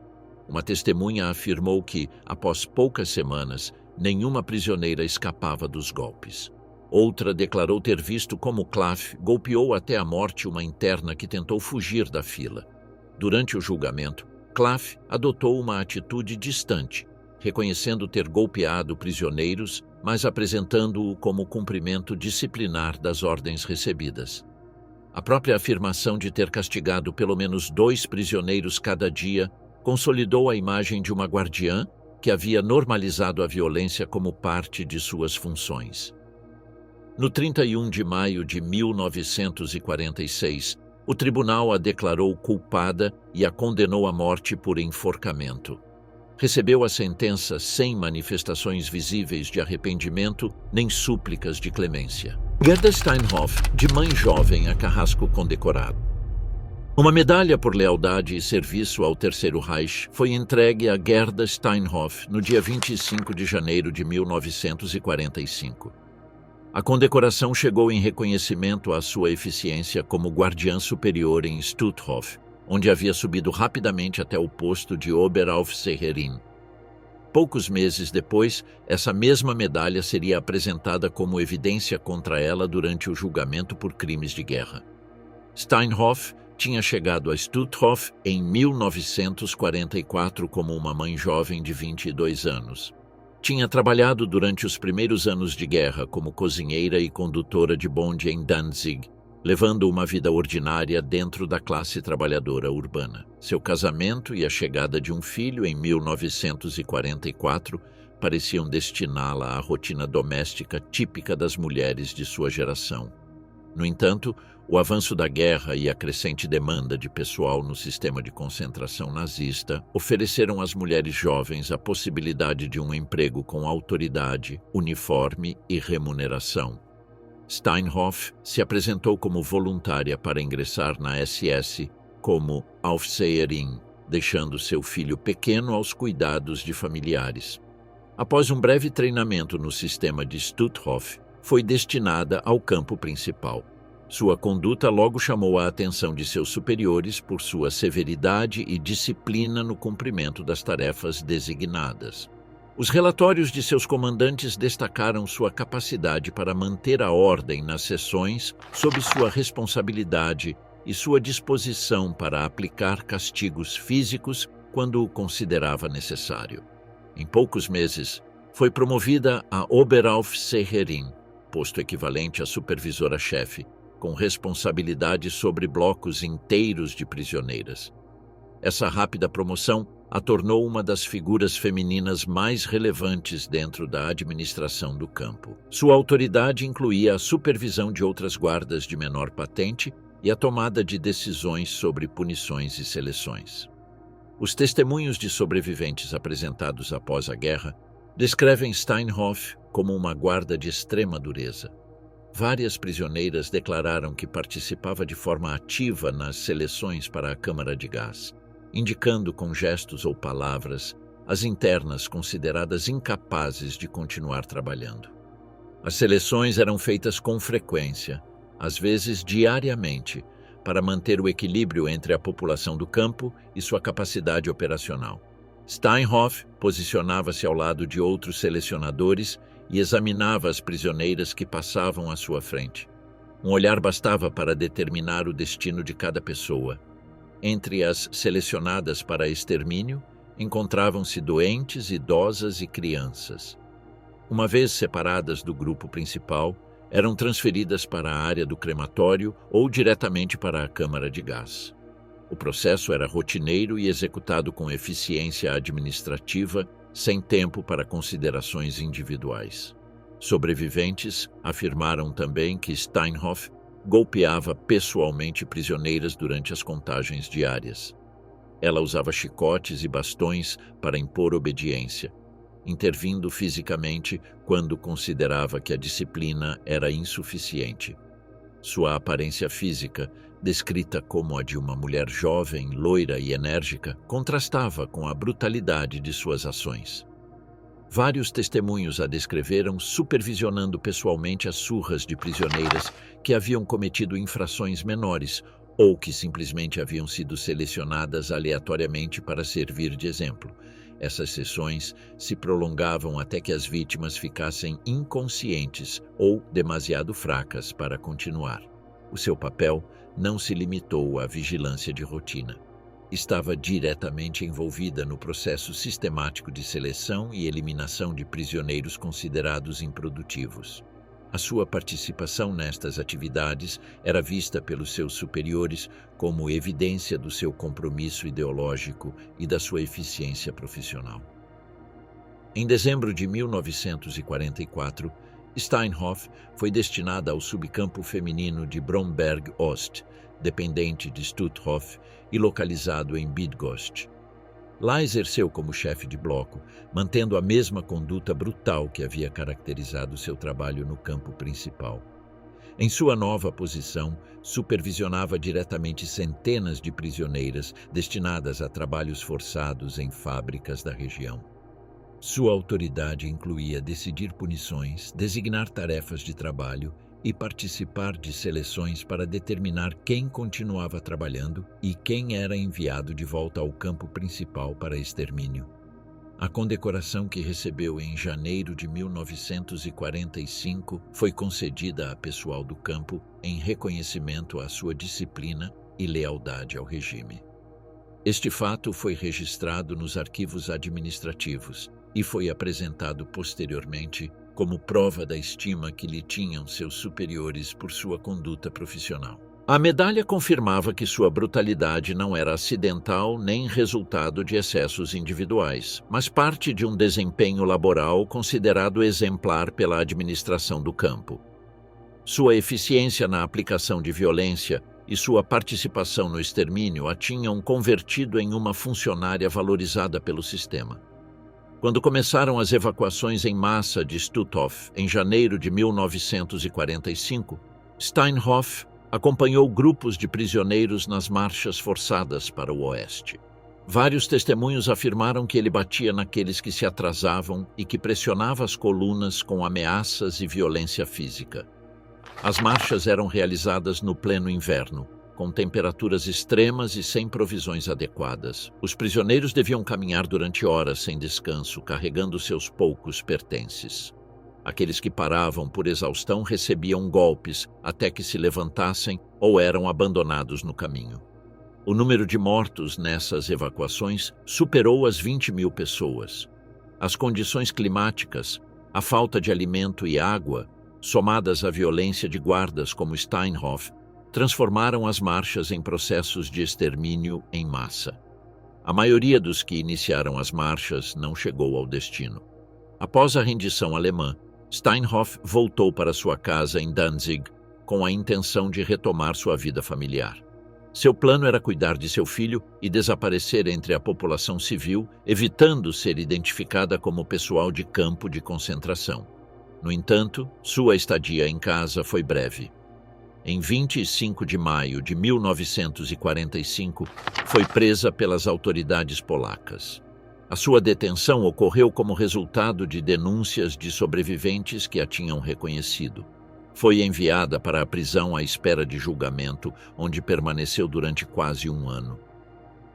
Uma testemunha afirmou que, após poucas semanas, nenhuma prisioneira escapava dos golpes. Outra declarou ter visto como Klaff golpeou até a morte uma interna que tentou fugir da fila. Durante o julgamento, Klaff adotou uma atitude distante, reconhecendo ter golpeado prisioneiros, mas apresentando-o como cumprimento disciplinar das ordens recebidas. A própria afirmação de ter castigado pelo menos 2 prisioneiros cada dia consolidou a imagem de uma guardiã que havia normalizado a violência como parte de suas funções. No 31 de maio de 1946, o tribunal a declarou culpada e a condenou à morte por enforcamento. Recebeu a sentença sem manifestações visíveis de arrependimento nem súplicas de clemência. Gerda Steinhoff, de mãe jovem a carrasco condecorado. Uma medalha por lealdade e serviço ao Terceiro Reich foi entregue a Gerda Steinhoff no dia 25 de janeiro de 1945. A condecoração chegou em reconhecimento à sua eficiência como guardiã superior em Stutthof, onde havia subido rapidamente até o posto de Oberaufseherin. Poucos meses depois, essa mesma medalha seria apresentada como evidência contra ela durante o julgamento por crimes de guerra. Steinhoff tinha chegado a Stutthof em 1944 como uma mãe jovem de 22 anos. Tinha trabalhado durante os primeiros anos de guerra como cozinheira e condutora de bonde em Danzig, levando uma vida ordinária dentro da classe trabalhadora urbana. Seu casamento e a chegada de um filho em 1944 pareciam destiná-la à rotina doméstica típica das mulheres de sua geração. No entanto, o avanço da guerra e a crescente demanda de pessoal no sistema de concentração nazista ofereceram às mulheres jovens a possibilidade de um emprego com autoridade, uniforme e remuneração. Steinhoff se apresentou como voluntária para ingressar na SS como Aufseherin, deixando seu filho pequeno aos cuidados de familiares. Após um breve treinamento no sistema de Stutthof, foi destinada ao campo principal. Sua conduta logo chamou a atenção de seus superiores por sua severidade e disciplina no cumprimento das tarefas designadas. Os relatórios de seus comandantes destacaram sua capacidade para manter a ordem nas sessões sob sua responsabilidade e sua disposição para aplicar castigos físicos quando o considerava necessário. Em poucos meses, foi promovida a Oberaufseherin, posto equivalente a supervisora-chefe, com responsabilidade sobre blocos inteiros de prisioneiras. Essa rápida promoção a tornou uma das figuras femininas mais relevantes dentro da administração do campo. Sua autoridade incluía a supervisão de outras guardas de menor patente e a tomada de decisões sobre punições e seleções. Os testemunhos de sobreviventes apresentados após a guerra descrevem Steinhoff como uma guarda de extrema dureza. Várias prisioneiras declararam que participava de forma ativa nas seleções para a câmara de gás, indicando com gestos ou palavras as internas consideradas incapazes de continuar trabalhando. As seleções eram feitas com frequência, às vezes diariamente, para manter o equilíbrio entre a população do campo e sua capacidade operacional. Steinhoff posicionava-se ao lado de outros selecionadores e examinava as prisioneiras que passavam à sua frente. Um olhar bastava para determinar o destino de cada pessoa. Entre as selecionadas para extermínio, encontravam-se doentes, idosas e crianças. Uma vez separadas do grupo principal, eram transferidas para a área do crematório ou diretamente para a câmara de gás. O processo era rotineiro e executado com eficiência administrativa, sem tempo para considerações individuais. Sobreviventes afirmaram também que Steinhoff golpeava pessoalmente prisioneiras durante as contagens diárias. Ela usava chicotes e bastões para impor obediência, intervindo fisicamente quando considerava que a disciplina era insuficiente. Sua aparência física, descrita como a de uma mulher jovem, loira e enérgica, contrastava com a brutalidade de suas ações. Vários testemunhos a descreveram supervisionando pessoalmente as surras de prisioneiras que haviam cometido infrações menores ou que simplesmente haviam sido selecionadas aleatoriamente para servir de exemplo. Essas sessões se prolongavam até que as vítimas ficassem inconscientes ou demasiado fracas para continuar. O seu papel não se limitou à vigilância de rotina. Estava diretamente envolvida no processo sistemático de seleção e eliminação de prisioneiros considerados improdutivos. A sua participação nestas atividades era vista pelos seus superiores como evidência do seu compromisso ideológico e da sua eficiência profissional. Em dezembro de 1944, Steinhoff foi destinada ao subcampo feminino de Bromberg-Ost, dependente de Stutthof e localizado em Bydgoszcz. Lá exerceu como chefe de bloco, mantendo a mesma conduta brutal que havia caracterizado seu trabalho no campo principal. Em sua nova posição, supervisionava diretamente centenas de prisioneiras destinadas a trabalhos forçados em fábricas da região. Sua autoridade incluía decidir punições, designar tarefas de trabalho e participar de seleções para determinar quem continuava trabalhando e quem era enviado de volta ao campo principal para extermínio. A condecoração que recebeu em janeiro de 1945 foi concedida a pessoal do campo em reconhecimento à sua disciplina e lealdade ao regime. Este fato foi registrado nos arquivos administrativos e foi apresentado posteriormente como prova da estima que lhe tinham seus superiores por sua conduta profissional. A medalha confirmava que sua brutalidade não era acidental nem resultado de excessos individuais, mas parte de um desempenho laboral considerado exemplar pela administração do campo. Sua eficiência na aplicação de violência e sua participação no extermínio a tinham convertido em uma funcionária valorizada pelo sistema. Quando começaram as evacuações em massa de Stutthof, em janeiro de 1945, Steinhoff acompanhou grupos de prisioneiros nas marchas forçadas para o oeste. Vários testemunhos afirmaram que ele batia naqueles que se atrasavam e que pressionava as colunas com ameaças e violência física. As marchas eram realizadas no pleno inverno, com temperaturas extremas e sem provisões adequadas. Os prisioneiros deviam caminhar durante horas sem descanso, carregando seus poucos pertences. Aqueles que paravam por exaustão recebiam golpes até que se levantassem ou eram abandonados no caminho. O número de mortos nessas evacuações superou as 20.000 pessoas. As condições climáticas, a falta de alimento e água, somadas à violência de guardas como Steinhoff, transformaram as marchas em processos de extermínio em massa. A maioria dos que iniciaram as marchas não chegou ao destino. Após a rendição alemã, Steinhoff voltou para sua casa em Danzig com a intenção de retomar sua vida familiar. Seu plano era cuidar de seu filho e desaparecer entre a população civil, evitando ser identificada como pessoal de campo de concentração. No entanto, sua estadia em casa foi breve. Em 25 de maio de 1945, foi presa pelas autoridades polacas. A sua detenção ocorreu como resultado de denúncias de sobreviventes que a tinham reconhecido. Foi enviada para a prisão à espera de julgamento, onde permaneceu durante quase um ano.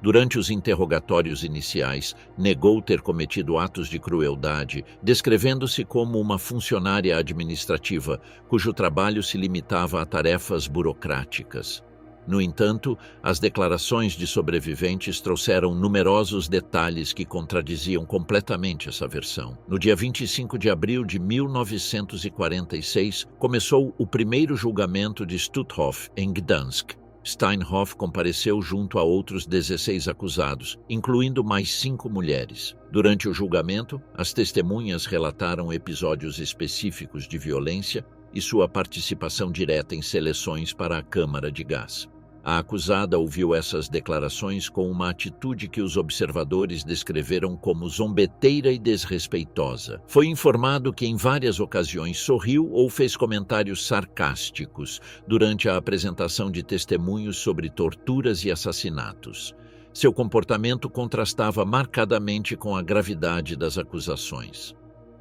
Durante os interrogatórios iniciais, negou ter cometido atos de crueldade, descrevendo-se como uma funcionária administrativa, cujo trabalho se limitava a tarefas burocráticas. No entanto, as declarações de sobreviventes trouxeram numerosos detalhes que contradiziam completamente essa versão. No dia 25 de abril de 1946, começou o primeiro julgamento de Stutthof, em Gdansk. Steinhoff compareceu junto a outros 16 acusados, incluindo mais 5 mulheres. Durante o julgamento, as testemunhas relataram episódios específicos de violência e sua participação direta em seleções para a câmara de gás. A acusada ouviu essas declarações com uma atitude que os observadores descreveram como zombeteira e desrespeitosa. Foi informado que em várias ocasiões sorriu ou fez comentários sarcásticos durante a apresentação de testemunhos sobre torturas e assassinatos. Seu comportamento contrastava marcadamente com a gravidade das acusações.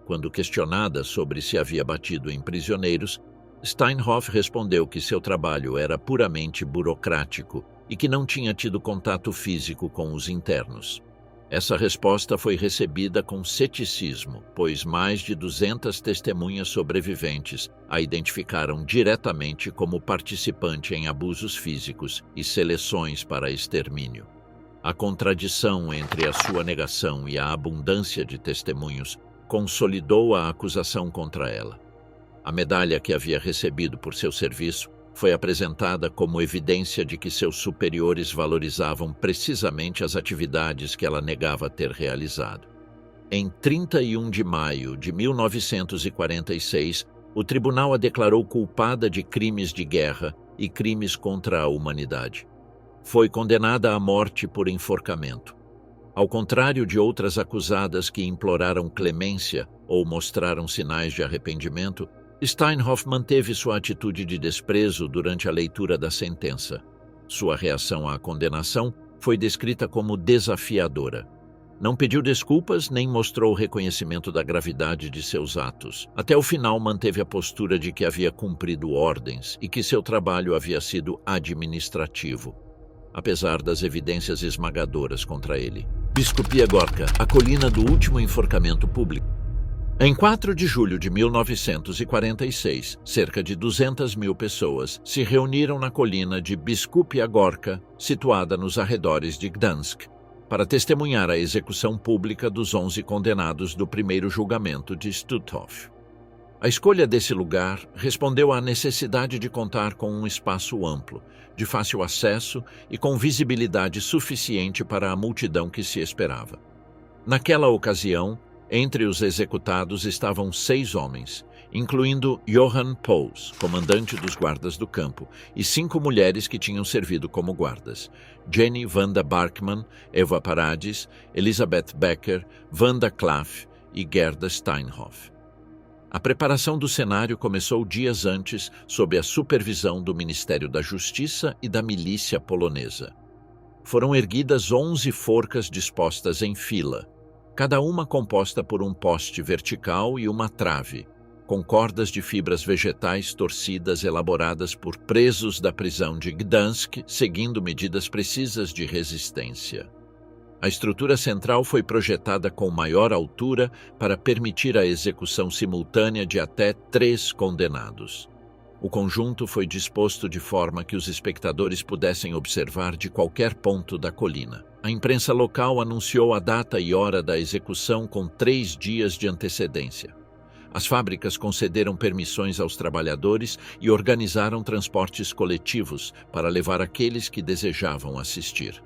Quando questionada sobre se havia batido em prisioneiros, Steinhoff respondeu que seu trabalho era puramente burocrático e que não tinha tido contato físico com os internos. Essa resposta foi recebida com ceticismo, pois mais de 200 testemunhas sobreviventes a identificaram diretamente como participante em abusos físicos e seleções para extermínio. A contradição entre a sua negação e a abundância de testemunhos consolidou a acusação contra ela. A medalha que havia recebido por seu serviço foi apresentada como evidência de que seus superiores valorizavam precisamente as atividades que ela negava ter realizado. Em 31 de maio de 1946, o tribunal a declarou culpada de crimes de guerra e crimes contra a humanidade. Foi condenada à morte por enforcamento. Ao contrário de outras acusadas que imploraram clemência ou mostraram sinais de arrependimento, Steinhoff manteve sua atitude de desprezo durante a leitura da sentença. Sua reação à condenação foi descrita como desafiadora. Não pediu desculpas nem mostrou reconhecimento da gravidade de seus atos. Até o final manteve a postura de que havia cumprido ordens e que seu trabalho havia sido administrativo, apesar das evidências esmagadoras contra ele. Biskupia Gorka, a colina do último enforcamento público. Em 4 de julho de 1946, cerca de 200.000 pessoas se reuniram na colina de Biskupia Gorka, situada nos arredores de Gdansk, para testemunhar a execução pública dos 11 condenados do primeiro julgamento de Stutthof. A escolha desse lugar respondeu à necessidade de contar com um espaço amplo, de fácil acesso e com visibilidade suficiente para a multidão que se esperava. Naquela ocasião, entre os executados estavam 6 homens, incluindo Johann Pols, comandante dos guardas do campo, e 5 mulheres que tinham servido como guardas: Jenny Wanda Barkmann, Eva Paradis, Elisabeth Becker, Wanda Klaff e Gerda Steinhoff. A preparação do cenário começou dias antes, sob a supervisão do Ministério da Justiça e da milícia polonesa. Foram erguidas 11 forcas dispostas em fila, cada uma composta por um poste vertical e uma trave, com cordas de fibras vegetais torcidas elaboradas por presos da prisão de Gdansk, seguindo medidas precisas de resistência. A estrutura central foi projetada com maior altura para permitir a execução simultânea de até 3 condenados. O conjunto foi disposto de forma que os espectadores pudessem observar de qualquer ponto da colina. A imprensa local anunciou a data e hora da execução com 3 dias de antecedência. As fábricas concederam permissões aos trabalhadores e organizaram transportes coletivos para levar aqueles que desejavam assistir.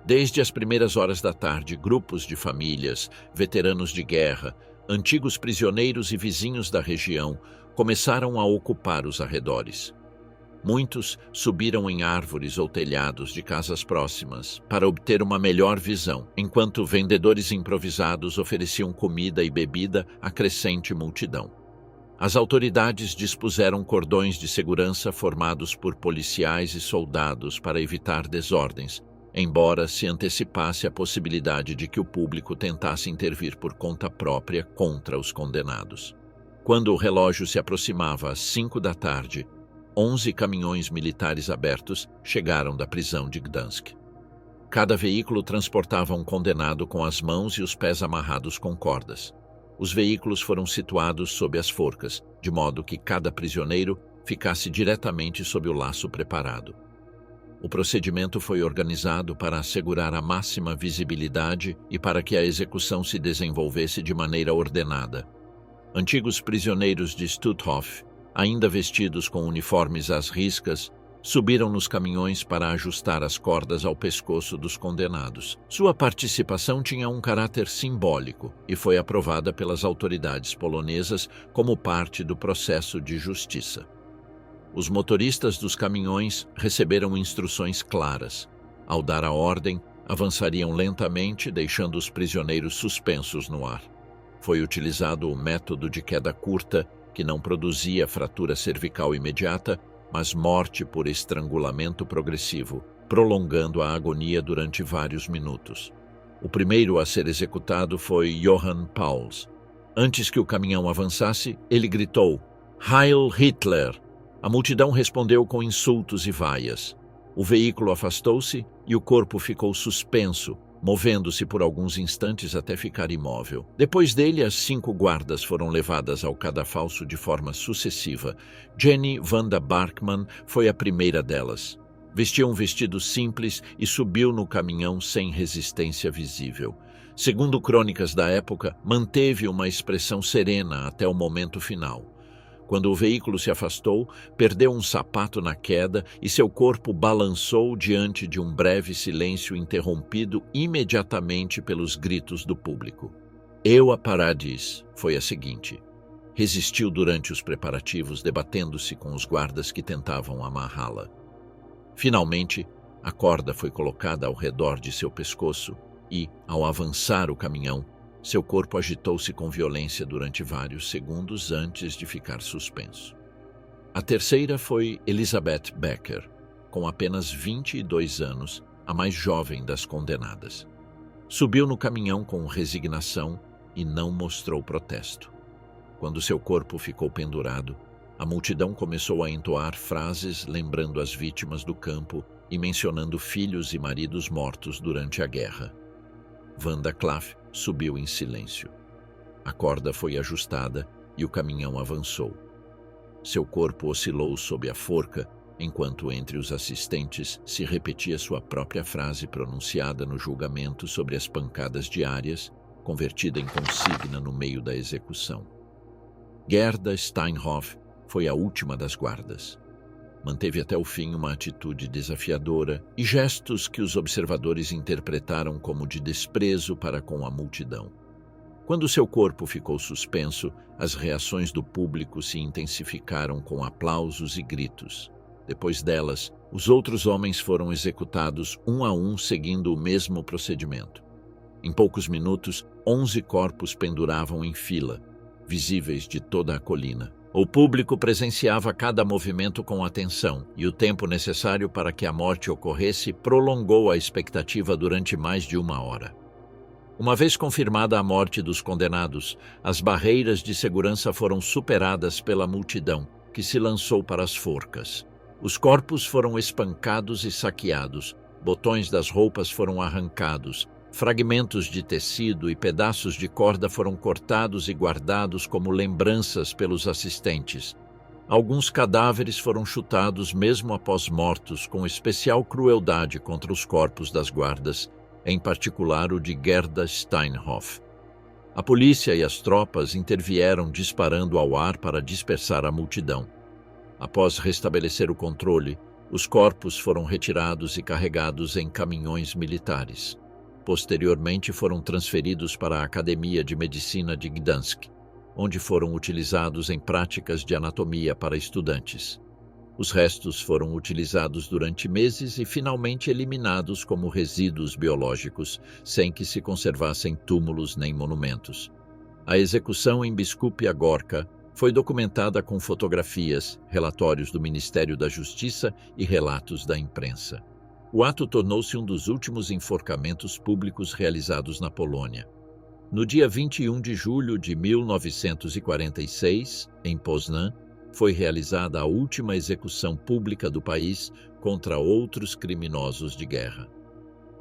Desde as primeiras horas da tarde, grupos de famílias, veteranos de guerra, antigos prisioneiros e vizinhos da região começaram a ocupar os arredores. Muitos subiram em árvores ou telhados de casas próximas para obter uma melhor visão, enquanto vendedores improvisados ofereciam comida e bebida à crescente multidão. As autoridades dispuseram cordões de segurança formados por policiais e soldados para evitar desordens, embora se antecipasse a possibilidade de que o público tentasse intervir por conta própria contra os condenados. Quando o relógio se aproximava às 5 da tarde, 11 caminhões militares abertos chegaram da prisão de Gdansk. Cada veículo transportava um condenado com as mãos e os pés amarrados com cordas. Os veículos foram situados sob as forcas, de modo que cada prisioneiro ficasse diretamente sob o laço preparado. O procedimento foi organizado para assegurar a máxima visibilidade e para que a execução se desenvolvesse de maneira ordenada. Antigos prisioneiros de Stutthof, ainda vestidos com uniformes às riscas, subiram nos caminhões para ajustar as cordas ao pescoço dos condenados. Sua participação tinha um caráter simbólico e foi aprovada pelas autoridades polonesas como parte do processo de justiça. Os motoristas dos caminhões receberam instruções claras. Ao dar a ordem, avançariam lentamente, deixando os prisioneiros suspensos no ar. Foi utilizado o método de queda curta, que não produzia fratura cervical imediata, mas morte por estrangulamento progressivo, prolongando a agonia durante vários minutos. O primeiro a ser executado foi Johann Pauls. Antes que o caminhão avançasse, ele gritou: "Heil Hitler!" A multidão respondeu com insultos e vaias. O veículo afastou-se e o corpo ficou suspenso, movendo-se por alguns instantes até ficar imóvel. Depois dele, as 5 guardas foram levadas ao cadafalso de forma sucessiva. Jenny Wanda Barkmann foi a primeira delas. Vestia um vestido simples e subiu no caminhão sem resistência visível. Segundo crônicas da época, manteve uma expressão serena até o momento final. Quando o veículo se afastou, perdeu um sapato na queda e seu corpo balançou diante de um breve silêncio interrompido imediatamente pelos gritos do público. "Eu a Paradis" foi a seguinte. Resistiu durante os preparativos, debatendo-se com os guardas que tentavam amarrá-la. Finalmente, a corda foi colocada ao redor de seu pescoço e, ao avançar o caminhão, seu corpo agitou-se com violência durante vários segundos antes de ficar suspenso. A terceira foi Elisabeth Becker, com apenas 22 anos, a mais jovem das condenadas. Subiu no caminhão com resignação e não mostrou protesto. Quando seu corpo ficou pendurado, a multidão começou a entoar frases lembrando as vítimas do campo e mencionando filhos e maridos mortos durante a guerra. Wanda Klaff subiu em silêncio. A corda foi ajustada e o caminhão avançou. Seu corpo oscilou sob a forca, enquanto entre os assistentes se repetia sua própria frase pronunciada no julgamento sobre as pancadas diárias, convertida em consigna no meio da execução. Gerda Steinhoff foi a última das guardas. Manteve até o fim uma atitude desafiadora e gestos que os observadores interpretaram como de desprezo para com a multidão. Quando seu corpo ficou suspenso, as reações do público se intensificaram com aplausos e gritos. Depois delas, os outros homens foram executados um a um seguindo o mesmo procedimento. Em poucos minutos, 11 corpos penduravam em fila, visíveis de toda a colina. O público presenciava cada movimento com atenção, e o tempo necessário para que a morte ocorresse prolongou a expectativa durante mais de 1 hora. Uma vez confirmada a morte dos condenados, as barreiras de segurança foram superadas pela multidão, que se lançou para as forcas. Os corpos foram espancados e saqueados, botões das roupas foram arrancados, fragmentos de tecido e pedaços de corda foram cortados e guardados como lembranças pelos assistentes. Alguns cadáveres foram chutados mesmo após mortos, com especial crueldade contra os corpos das guardas, em particular o de Gerda Steinhoff. A polícia e as tropas intervieram disparando ao ar para dispersar a multidão. Após restabelecer o controle, os corpos foram retirados e carregados em caminhões militares. Posteriormente foram transferidos para a Academia de Medicina de Gdansk, onde foram utilizados em práticas de anatomia para estudantes. Os restos foram utilizados durante meses e finalmente eliminados como resíduos biológicos, sem que se conservassem túmulos nem monumentos. A execução em Biskupia Gorka foi documentada com fotografias, relatórios do Ministério da Justiça e relatos da imprensa. O ato tornou-se um dos últimos enforcamentos públicos realizados na Polônia. No dia 21 de julho de 1946, em Poznań, foi realizada a última execução pública do país contra outros criminosos de guerra.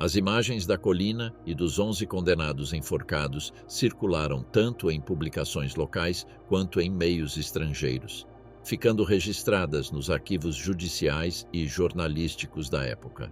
As imagens da colina e dos 11 condenados enforcados circularam tanto em publicações locais quanto em meios estrangeiros, ficando registradas nos arquivos judiciais e jornalísticos da época.